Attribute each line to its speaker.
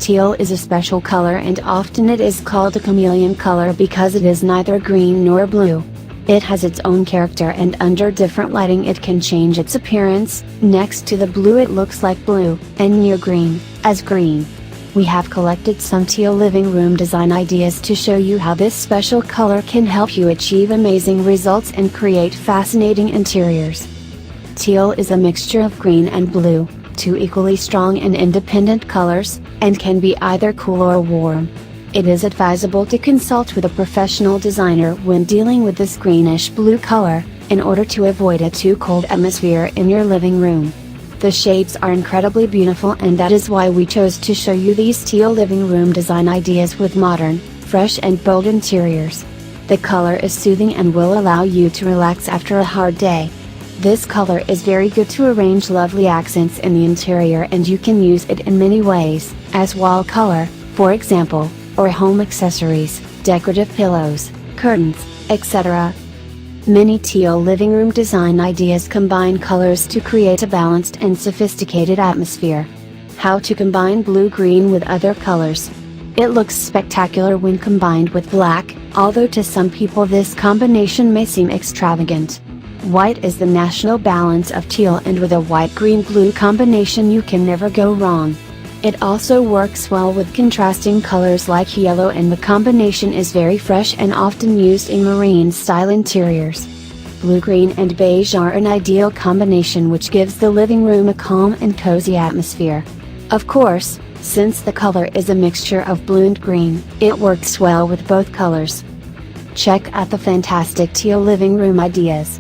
Speaker 1: Teal is a special color and often it is called a chameleon color because it is neither green nor blue. It has its own character and under different lighting it can change its appearance. Next to the blue it looks like blue, and near green, as green. We have collected some teal living room design ideas to show you how this special color can help you achieve amazing results and create fascinating interiors. Teal is a mixture of green and blue, two equally strong and independent colors, and can be either cool or warm. It is advisable to consult with a professional designer when dealing with this greenish-blue color, in order to avoid a too cold atmosphere in your living room. The shades are incredibly beautiful and that is why we chose to show you these teal living room design ideas with modern, fresh and bold interiors. The color is soothing and will allow you to relax after a hard day. This color is very good to arrange lovely accents in the interior and you can use it in many ways, as wall color, for example, or home accessories, decorative pillows, curtains, etc. Many teal living room design ideas combine colors to create a balanced and sophisticated atmosphere. How to combine blue-green with other colors. It looks spectacular when combined with black, although to some people this combination may seem extravagant. White is the national balance of teal and with a white-green-blue combination you can never go wrong. It also works well with contrasting colors like yellow and the combination is very fresh and often used in marine-style interiors. Blue-green and beige are an ideal combination which gives the living room a calm and cozy atmosphere. Of course, since the color is a mixture of blue and green, it works well with both colors. Check out the fantastic teal living room ideas.